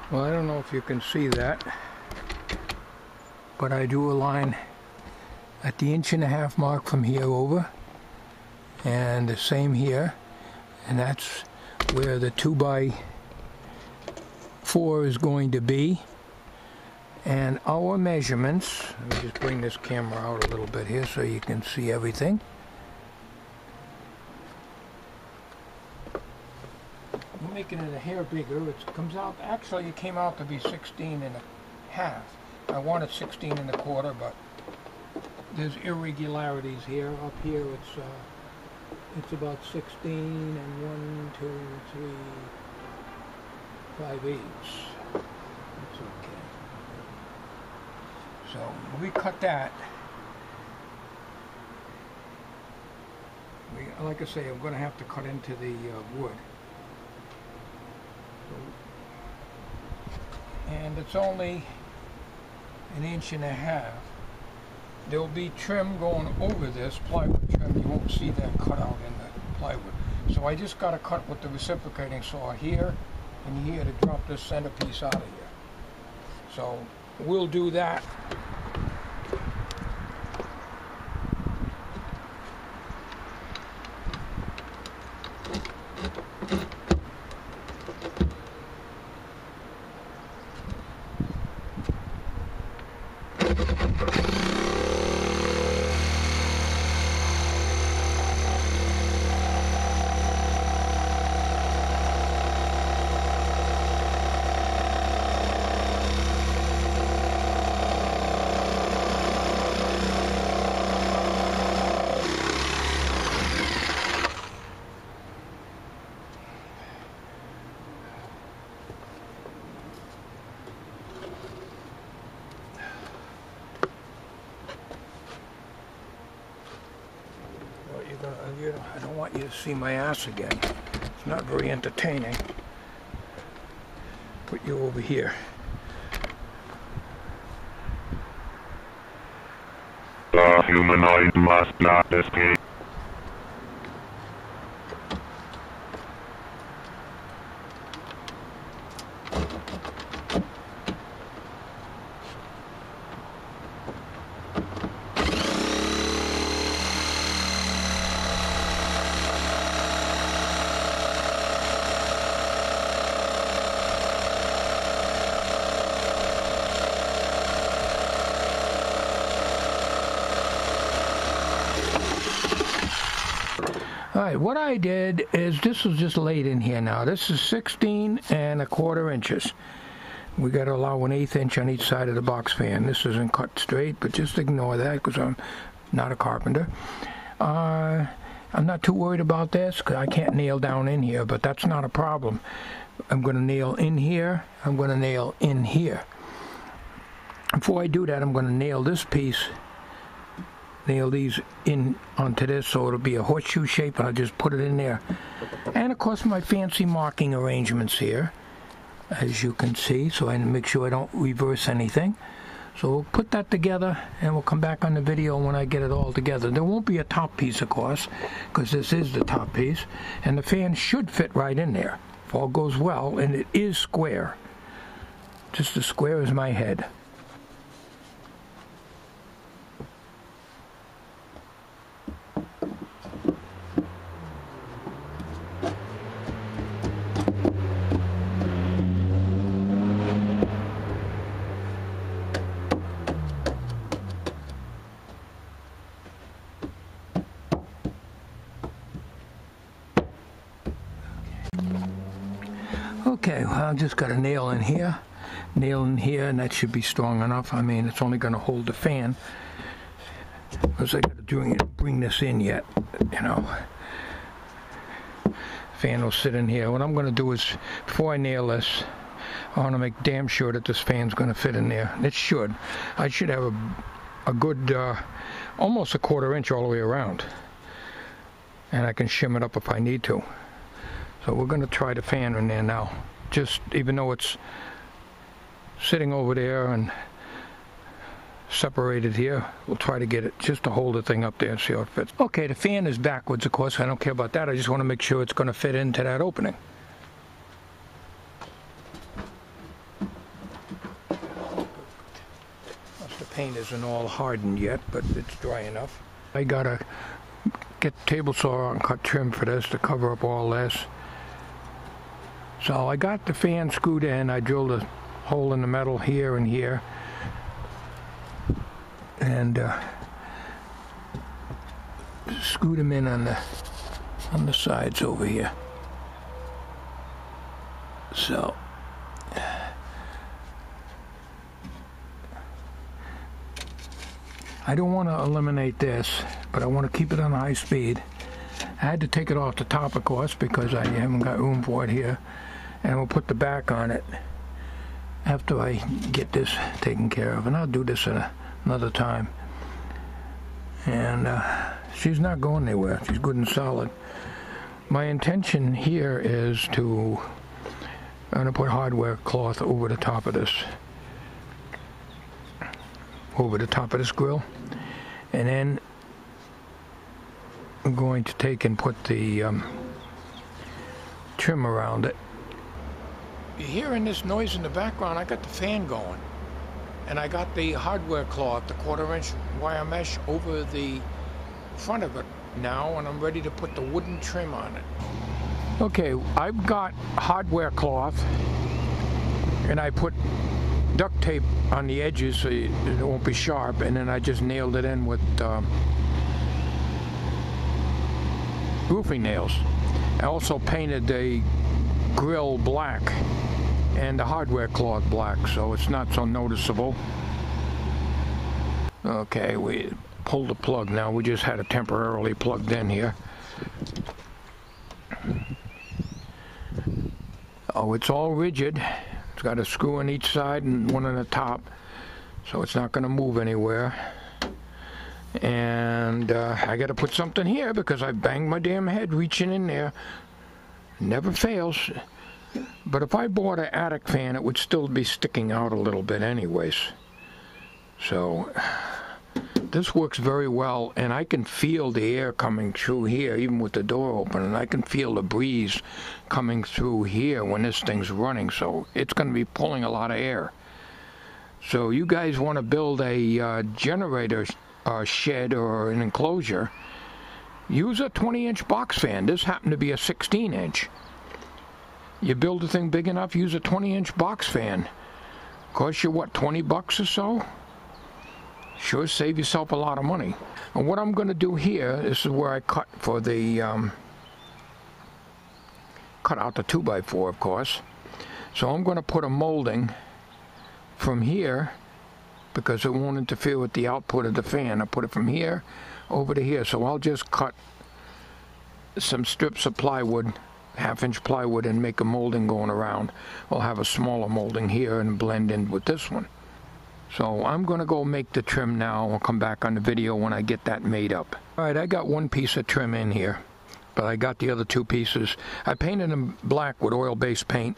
Well, I don't know if you can see that, but I drew a line at the 1.5 inch mark from here over, and the same here, and that's where the 2x4 is going to be. And our measurements, let me just bring this camera out a little bit here so you can see everything. We're making it a hair bigger. It comes out, actually it came out to be 16.5. I wanted 16.25, but there's irregularities here. Up here it's about 16 and 1, 2, 3, 5/8. That's okay. So we cut that. Like I say, I'm going to have to cut into the wood. And it's only 1.5 inches. There'll be trim going over this, plywood trim. You won't see that cut out in the plywood. So I just got to cut with the reciprocating saw here and here to drop this centerpiece out of here. So we'll do that. I don't want you to see my ass again. It's not very entertaining. Put you over here. The humanoid must not escape. Alright, what I did is, this was just laid in here now. This is 16.25 inches. We got to allow 1/8 inch on each side of the box fan. This isn't cut straight, but just ignore that because I'm not a carpenter. I'm not too worried about this because I can't nail down in here, but that's not a problem. I'm going to nail in here. I'm going to nail in here. Before I do that, I'm going to nail this piece. Nail these in onto this so it'll be a horseshoe shape, and I'll just put it in there. And of course my fancy marking arrangements here, as you can see, so I make sure I don't reverse anything. So we'll put that together and we'll come back on the video when I get it all together. There won't be a top piece, of course, because this is the top piece, and the fan should fit right in there if all goes well, and it is square, just as square as my head. Okay, well, I've just got a nail in here, and that should be strong enough. I mean, it's only going to hold the fan, because I got to bring this in yet, you know. Fan will sit in here. What I'm going to do is, before I nail this, I want to make damn sure that this fan's going to fit in there. It should. I should have a good, almost a 1/4 inch all the way around, and I can shim it up if I need to. So we're going to try the fan in there now. Just, even though it's sitting over there and separated here, we'll try to get it just to hold the thing up there and see how it fits. Okay, the fan is backwards, of course. I don't care about that. I just want to make sure it's going to fit into that opening. paint isn't all hardened yet, but it's dry enough. I gotta get the table saw and cut trim for this to cover up all this. So I got the fan screwed in. I drilled a hole in the metal here and here, and screwed them in on the sides over here. So I don't want to eliminate this, but I want to keep it on high speed. I had to take it off the top, of course, because I haven't got room for it here, and we'll put the back on it after I get this taken care of, and I'll do this at another time. And she's not going anywhere. She's good and solid. My intention here is I'm going to put hardware cloth over the top of this. Over the top of this grill, and then I'm going to take and put the trim around it. You're hearing this noise in the background. I got the fan going, and I got the hardware cloth, the 1/4-inch wire mesh, over the front of it now, and I'm ready to put the wooden trim on it. Okay, I've got hardware cloth, and I put duct tape on the edges so it won't be sharp, and then I just nailed it in with roofing nails. I also painted the grill black and the hardware cloth black, so it's not so noticeable. Okay, we pulled the plug now. We just had it temporarily plugged in here. Oh, it's all rigid. It's got a screw on each side and one on the top, so it's not going to move anywhere. And I got to put something here because I banged my damn head reaching in there. Never fails. But if I bought an attic fan, it would still be sticking out a little bit anyways. So this works very well, and I can feel the air coming through here even with the door open, and I can feel the breeze coming through here when this thing's running, so it's going to be pulling a lot of air. So you guys want to build a generator shed or an enclosure, use a 20-inch box fan. This happened to be a 16-inch. You build a thing big enough, use a 20-inch box fan. Cost you what, 20 bucks or so? Sure save yourself a lot of money. And what I'm going to do here, this is where I cut for the cut out the 2x4, of course. So I'm going to put a molding from here, because it won't interfere with the output of the fan. I put it from here over to here. So I'll just cut some strips of plywood, 1/2-inch plywood, and make a molding going around. I'll have a smaller molding here and blend in with this one. So I'm going to go make the trim now. I'll come back on the video when I get that made up. Alright, I got one piece of trim in here, but I got the other two pieces. I painted them black with oil-based paint,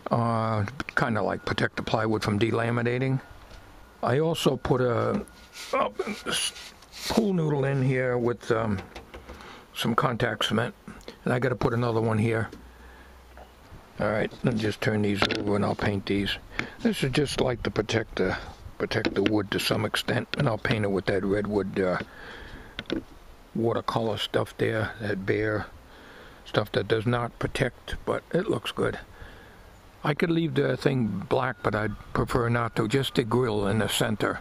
kind of like protect the plywood from delaminating. I also put a pool noodle in here with some contact cement, and I got to put another one here. Alright, I'll just turn these over and I'll paint these. This is just like to protect the wood to some extent, and I'll paint it with that redwood watercolor stuff there, that bare stuff that does not protect, but it looks good. I could leave the thing black, but I'd prefer not to. Just the grill in the center.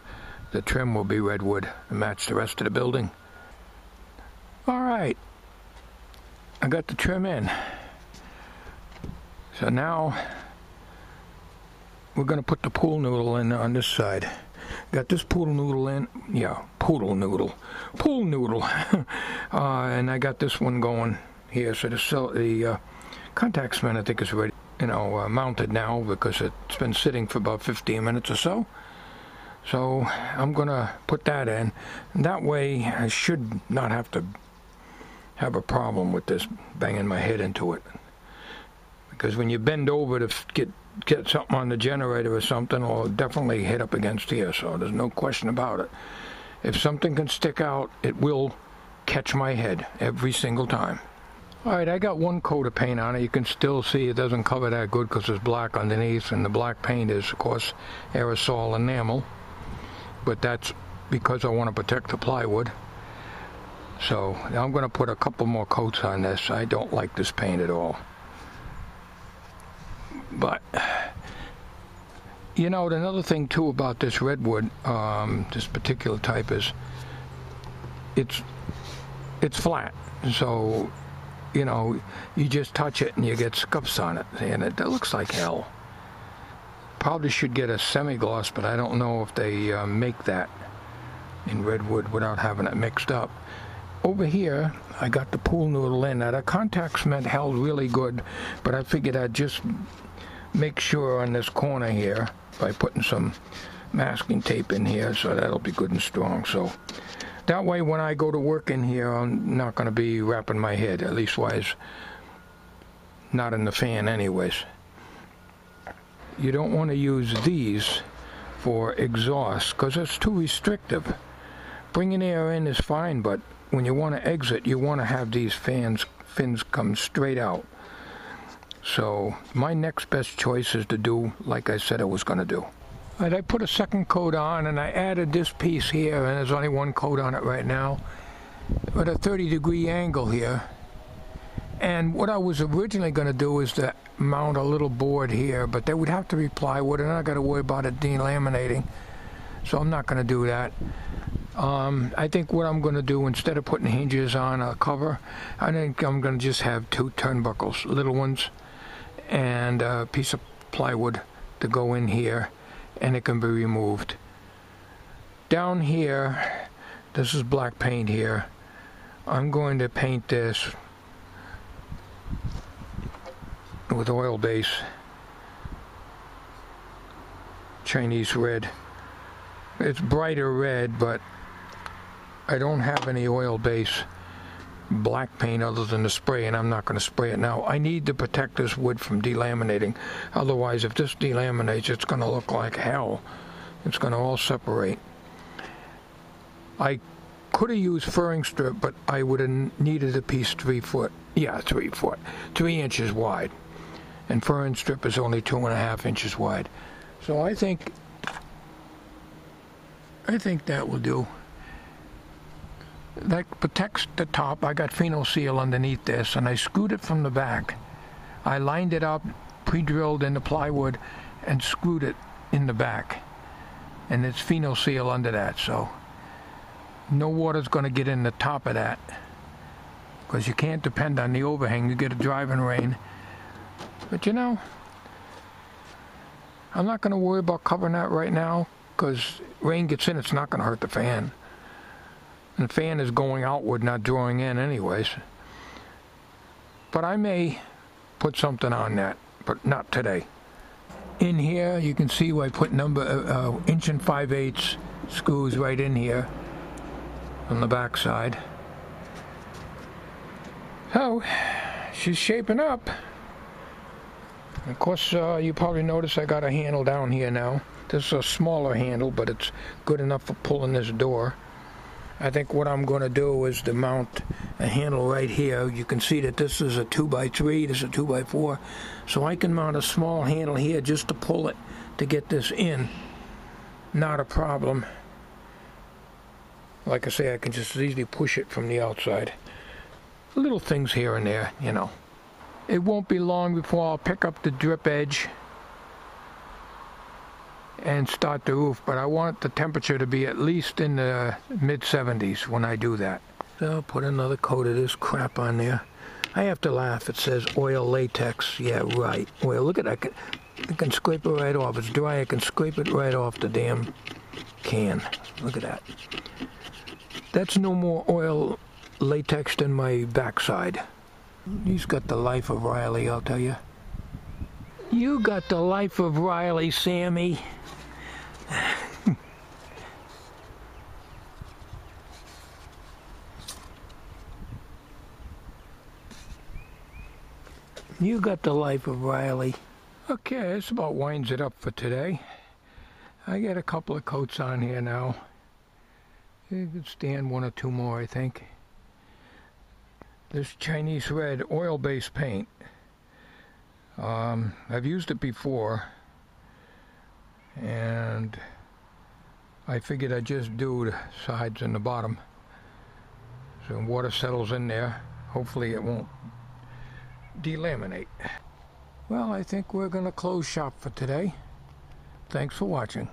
The trim will be redwood to match the rest of the building. Alright, I got the trim in. So now we're going to put the pool noodle in on this side. Got this pool noodle in. Yeah, pool noodle. And I got this one going here. So the contact cement, I think, is ready. Mounted now because it's been sitting for about 15 minutes or so. So I'm going to put that in. And that way I should not have to have a problem with this banging my head into it. Because when you bend over to get something on the generator or something, it'll definitely hit up against here, so there's no question about it. If something can stick out, it will catch my head every single time. Alright, I got one coat of paint on it. You can still see it doesn't cover that good because it's black underneath, and the black paint is, of course, aerosol enamel. but that's because I want to protect the plywood. So I'm going to put a couple more coats on this. I don't like this paint at all. But you know, another thing too about this redwood, this particular type, is it's flat. So you know, you just touch it and you get scuffs on it, and it looks like hell. Probably should get a semi-gloss, but I don't know if they make that in redwood without having it mixed up. Over here, I got the pool noodle in. Now, the contact cement held really good, but I figured I'd just make sure on this corner here by putting some masking tape in here, so that'll be good and strong. So that way, when I go to work in here, I'm not going to be wrapping my head, at least wise, not in the fan anyways. You don't want to use these for exhaust because it's too restrictive. Bringing air in is fine, but when you want to exit, you want to have these fins come straight out. So my next best choice is to do like I said I was going to do. And I put a second coat on, and I added this piece here, and there's only one coat on it right now, at a 30-degree angle here. And what I was originally going to do is to mount a little board here, but they would have to be plywood, and I got to worry about it delaminating. So I'm not going to do that. I think what I'm going to do, instead of putting hinges on a cover, I think I'm going to just have 2 turnbuckles, little ones, and a piece of plywood to go in here, and it can be removed. Down here, this is black paint here. I'm going to paint this with oil base, Chinese red. It's brighter red, but I don't have any oil base black paint other than the spray, and I'm not going to spray it now. I need to protect this wood from delaminating. Otherwise, if this delaminates, it's going to look like hell. It's going to all separate. I could have used furring strip, but I would have needed a piece 3 foot. Yeah, 3 foot. 3 inches wide. And furring strip is only 2.5 inches wide. So I think that will do. That protects the top. I got phenol seal underneath this, and I screwed it from the back. I lined it up, pre-drilled in the plywood, and screwed it in the back. And it's phenol seal under that, so no water's going to get in the top of that, because you can't depend on the overhang. You get a driving rain. But you know, I'm not going to worry about covering that right now, because rain gets in, it's not going to hurt the fan. And the fan is going outward, not drawing in anyways. But I may put something on that, but not today. In here, you can see where I put number 1 5/8 screws right in here on the back side. So, she's shaping up. Of course, you probably notice I got a handle down here now. This is a smaller handle, but it's good enough for pulling this door. I think what I'm going to do is to mount a handle right here. You can see that this is a 2x3, this is a 2x4. So I can mount a small handle here just to pull it to get this in. Not a problem. Like I say, I can just easily push it from the outside. Little things here and there, you know. It won't be long before I'll pick up the drip edge and start the roof, but I want the temperature to be at least in the mid-70s when I do that. So I'll put another coat of this crap on there. I have to laugh. It says oil latex. Yeah, right. Oil. Look at that. I can scrape it right off. It's dry. I can scrape it right off the damn can. Look at that. That's no more oil latex than my backside. He's got the life of Riley, I'll tell you. You got the life of Riley, Sammy. You got the life of Riley. Okay, this about winds it up for today. I got a couple of coats on here now. You could stand 1 or 2 more, I think. This Chinese red oil-based paint. I've used it before, and I figured I'd just do the sides and the bottom. So water settles in there. Hopefully it won't delaminate. Well, I think we're going to close shop for today. Thanks for watching.